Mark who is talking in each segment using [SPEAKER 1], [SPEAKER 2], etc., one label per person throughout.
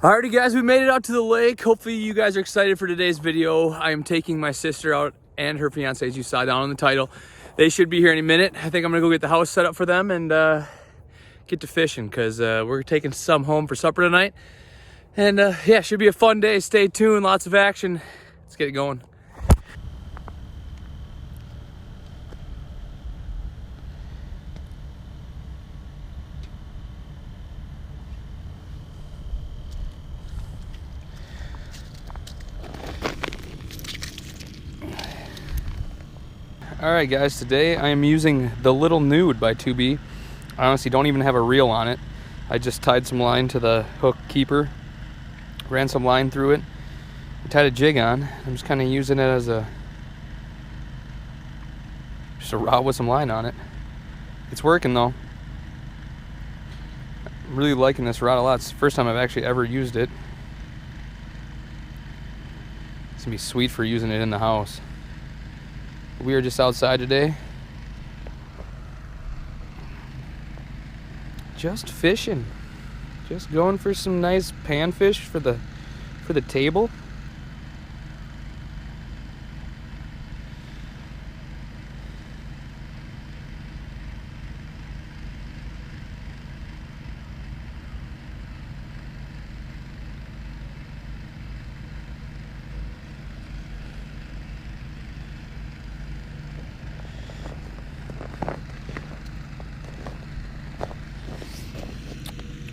[SPEAKER 1] Alrighty guys, we made it out to the lake. Hopefully you guys are excited for today's video. I am taking my sister out and her fiance, as you saw down on the title. They should be here any minute. I think I'm gonna go get the house set up for them and get to fishing because we're taking some home for supper tonight. And yeah, should be a fun day. Stay tuned, lots of action. Let's get it going. All right guys, today I am using the Little Nude by 2B. I honestly don't even have a reel on it. I just tied some line to the hook keeper, ran some line through it, and tied a jig on. I'm just kind of using it as just a rod with some line on it. It's working though. I'm really liking this rod a lot. It's the first time I've actually ever used it. It's gonna be sweet for using it in the house. We are just outside today, just fishing, just going for some nice panfish for the table.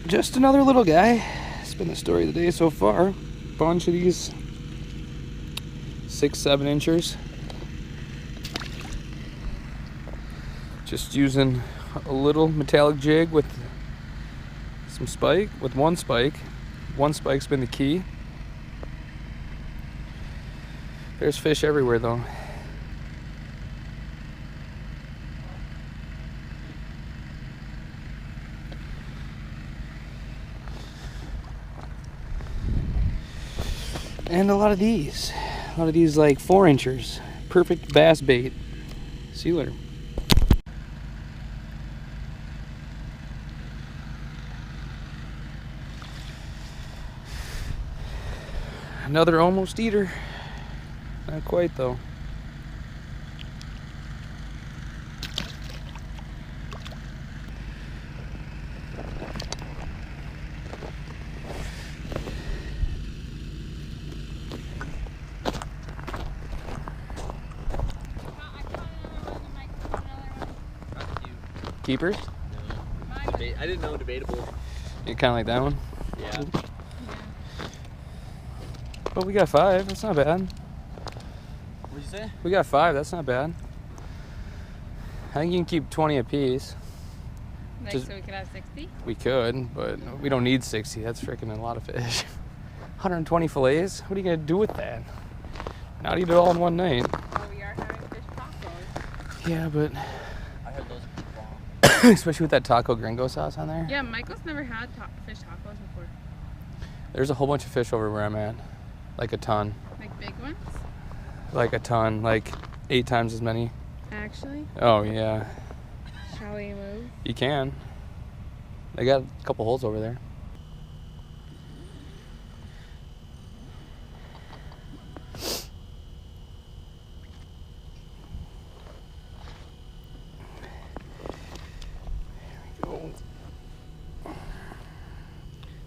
[SPEAKER 1] Just another little guy. It's been the story of the day so far. Bunch of these 6-7 inchers. Just using a little metallic jig with some spike, with one spike. One spike's been the key. There's fish everywhere though. And a lot of these like 4 inchers. Perfect bass bait. See you later. Another almost eater. Not quite though. Keepers?
[SPEAKER 2] No. I didn't know debatable.
[SPEAKER 1] You kind of like that one?
[SPEAKER 2] Yeah.
[SPEAKER 1] But we got 5. That's not bad.
[SPEAKER 2] What'd you say?
[SPEAKER 1] We got 5. That's not bad. I think you can keep 20 apiece.
[SPEAKER 3] Like,
[SPEAKER 1] Just,
[SPEAKER 3] so we could have 60?
[SPEAKER 1] we could, but we don't need 60. That's freaking a lot of fish. 120 fillets? What are you going to do with that? Not eat it all in one night.
[SPEAKER 3] Well, we are having fish tacos.
[SPEAKER 1] Yeah, but
[SPEAKER 2] I heard those are bomb.
[SPEAKER 1] especially with that taco gringo sauce on there.
[SPEAKER 3] Yeah, Michael's never had fish tacos before.
[SPEAKER 1] There's a whole bunch of fish over where I'm at. Like a ton.
[SPEAKER 3] Like big ones?
[SPEAKER 1] Like a ton. Like 8 times as many.
[SPEAKER 3] Actually?
[SPEAKER 1] Oh, yeah.
[SPEAKER 3] Shall we move?
[SPEAKER 1] You can. They got a couple holes over there. There we go.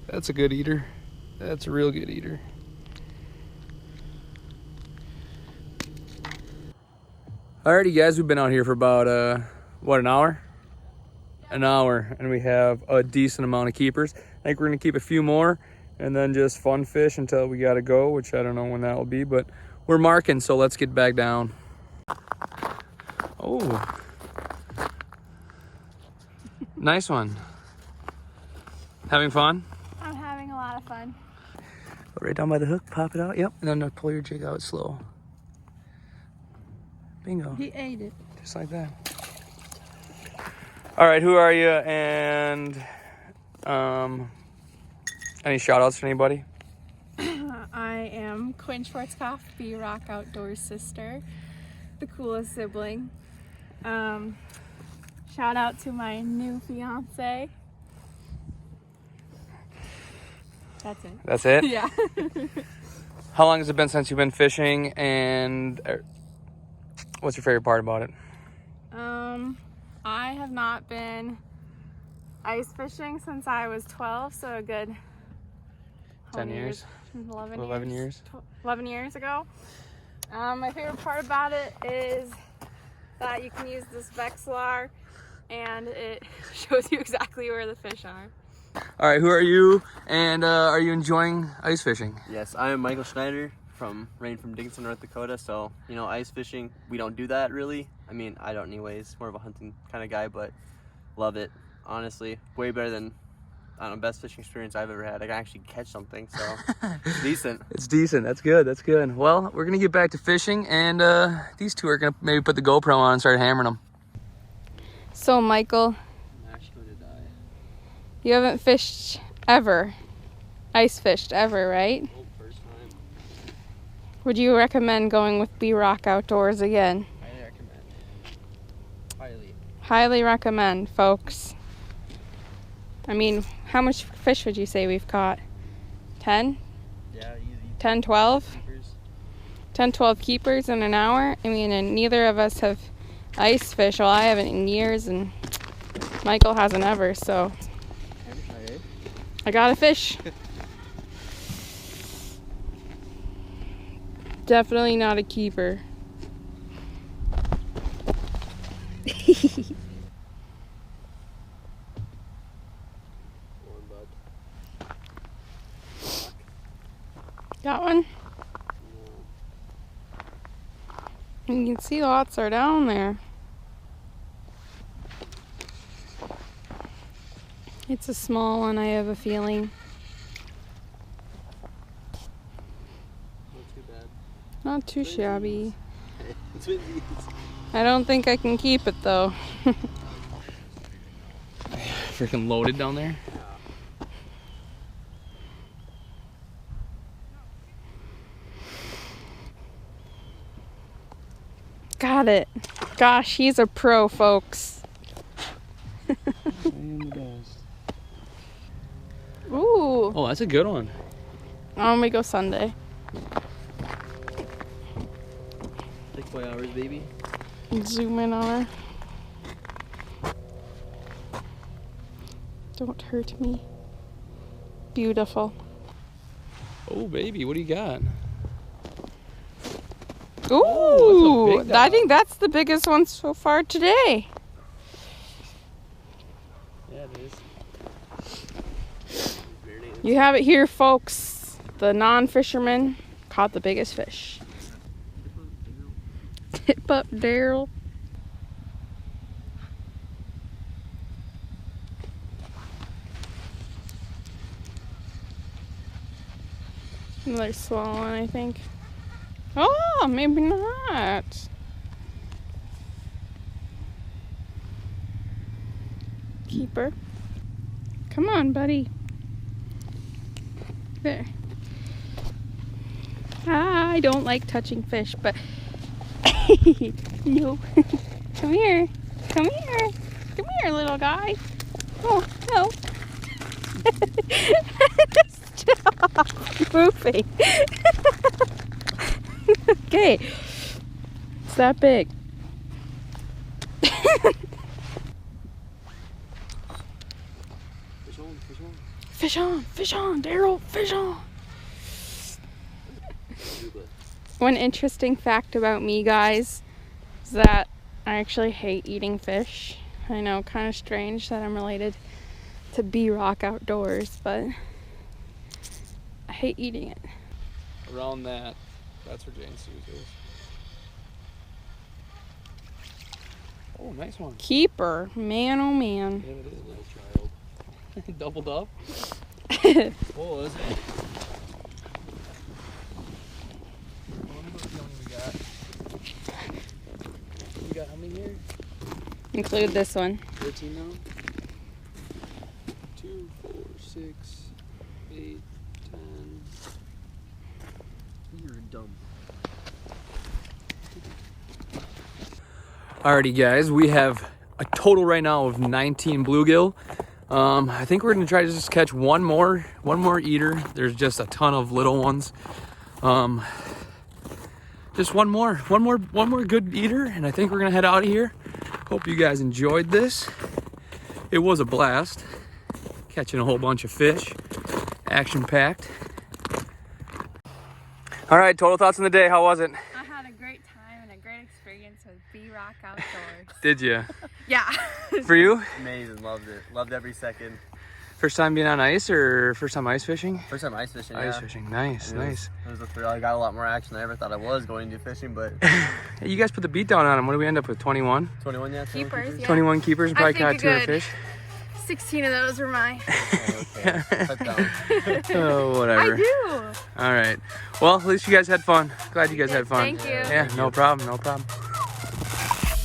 [SPEAKER 1] That's a good eater. That's a real good eater. Alrighty guys, we've been out here for about, what, an hour? An hour, and we have a decent amount of keepers. I think we're gonna keep a few more and then just fun fish until we gotta go, which I don't know when that will be, but we're marking, so let's get back down. Oh. Nice one. Having fun?
[SPEAKER 3] I'm having a lot of fun.
[SPEAKER 1] Right down by the hook, pop it out, yep, and then pull your jig out slow. Bingo.
[SPEAKER 3] He ate it.
[SPEAKER 1] Just like that. All right, who are you? And any shout outs to anybody?
[SPEAKER 3] I am Quinn Schwarzkopf, B-Rock Outdoors sister, the coolest sibling. Shout out to my new fiance. That's it.
[SPEAKER 1] That's it?
[SPEAKER 3] Yeah.
[SPEAKER 1] How long has it been since you've been fishing, and what's your favorite part about it?
[SPEAKER 3] I have not been ice fishing since I was 12, so a good
[SPEAKER 1] 10 years?
[SPEAKER 3] 11
[SPEAKER 1] years?
[SPEAKER 3] 11 years ago. My favorite part about it is that you can use this Vexilar and it shows you exactly where the fish are.
[SPEAKER 1] All right, who are you, and are you enjoying ice fishing?
[SPEAKER 2] Yes, I am Michael Schneider from Dickinson, North Dakota. So, you know, ice fishing, we don't do that really. I mean, I don't anyways, more of a hunting kind of guy, but love it. Honestly, way better than, I don't know, best fishing experience I've ever had. I can actually catch something, so it's decent.
[SPEAKER 1] It's decent. That's good. That's good. Well, we're gonna get back to fishing, and these two are gonna maybe put the GoPro on and start hammering them.
[SPEAKER 3] So, Michael,
[SPEAKER 2] I'm actually going to die.
[SPEAKER 3] you haven't fished ever, ice fished ever, right?
[SPEAKER 2] Oh, first time.
[SPEAKER 3] Would you recommend going with B-Rock Outdoors again?
[SPEAKER 2] Highly recommend. Highly.
[SPEAKER 3] Highly recommend, folks. I mean, how much fish would you say we've caught? 10?
[SPEAKER 2] Yeah, easy.
[SPEAKER 3] 10, 12?
[SPEAKER 2] Keepers.
[SPEAKER 3] 10, 12 keepers in an hour? I mean, and neither of us have ice fished. Well, I haven't in years, and Michael hasn't ever, so I got a fish. Definitely not a keeper. Got one? You can see lots are down there. It's a small one, I have a feeling.
[SPEAKER 2] Not too bad.
[SPEAKER 3] Not too shabby.
[SPEAKER 2] It's windy.
[SPEAKER 3] I don't think I can keep it though.
[SPEAKER 1] Freaking loaded down there.
[SPEAKER 3] Got it. Gosh, he's a pro, folks. Ooh.
[SPEAKER 1] Oh, that's a good one.
[SPEAKER 3] On we go Sunday.
[SPEAKER 2] Like 4 hours, baby.
[SPEAKER 3] Zoom in on her. Don't hurt me. Beautiful.
[SPEAKER 1] Oh, baby, what do you got?
[SPEAKER 3] Ooh,
[SPEAKER 1] Oh, that's a big
[SPEAKER 3] I
[SPEAKER 1] dog.
[SPEAKER 3] think that's the biggest one so far today.
[SPEAKER 2] Yeah, it is.
[SPEAKER 3] You have it here, folks. The non-fisherman caught the biggest fish. Tip up, Daryl. Another small one, I think. Oh, maybe not. Keeper. Come on, buddy. There. I don't like touching fish, but no. Come here. Come here. Come here, little guy. Oh, no. Stop moving. Okay. It's that big.
[SPEAKER 2] Fish on, fish on.
[SPEAKER 3] Fish on, fish on, Daryl, fish on. One interesting fact about me, guys, is that I actually hate eating fish. I know, kind of strange that I'm related to B-Rock Outdoors, but I hate eating it.
[SPEAKER 1] Around that, that's where Jane Sue's is. Oh, nice one.
[SPEAKER 3] Keeper, man, oh man.
[SPEAKER 1] Yeah, it is a nice child. Doubled up. Oh, is it? We got how many here?
[SPEAKER 3] Include this one.
[SPEAKER 1] 13 now? 2, 4, 6, 8, 10.
[SPEAKER 2] You're dumb.
[SPEAKER 1] Alrighty, guys, we have a total right now of 19 bluegill. I think we're gonna try to just catch one more eater. There's just a ton of little ones. Just one more good eater, and I think we're gonna head out of here. Hope you guys enjoyed this. It was a blast catching a whole bunch of fish, action packed. All right, total thoughts on the day. How was it?
[SPEAKER 3] I had a great time and a great experience with B-Rock Outdoors.
[SPEAKER 1] Did you?
[SPEAKER 3] Yeah.
[SPEAKER 1] For you?
[SPEAKER 2] Amazing, loved it. Loved every second.
[SPEAKER 1] First time being on ice or first time ice fishing?
[SPEAKER 2] First time ice fishing,
[SPEAKER 1] Ice
[SPEAKER 2] yeah.
[SPEAKER 1] fishing, nice, nice.
[SPEAKER 2] It was a thrill. I got a lot more action than I ever thought I was going to fishing, but...
[SPEAKER 1] Hey, you guys put the beat down on them. What do we end up with, 21?
[SPEAKER 2] 21, yeah?
[SPEAKER 3] Keepers, yeah.
[SPEAKER 1] 21 keepers, probably
[SPEAKER 3] think
[SPEAKER 1] caught
[SPEAKER 3] you're
[SPEAKER 1] 200
[SPEAKER 3] good.
[SPEAKER 1] fish.
[SPEAKER 3] 16 of those were mine.
[SPEAKER 2] Okay. Cut down.
[SPEAKER 1] Oh, whatever.
[SPEAKER 3] I do.
[SPEAKER 1] All right. Well, at least you guys had fun. Glad you guys had fun.
[SPEAKER 3] Thank you.
[SPEAKER 1] Yeah, no problem, no problem.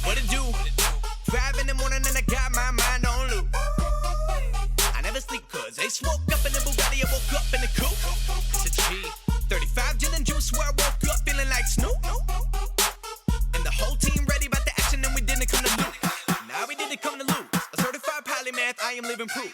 [SPEAKER 4] What it do? 5 in the morning and I got my mind on loop. I never sleep cause I woke up in the Bugatti, I woke up in the coupe. It's a G. 35 gin and juice where I woke up feeling like Snoop. And the whole team ready about the action and we didn't come to lose. Now we didn't come to lose. A certified polymath, I am living proof.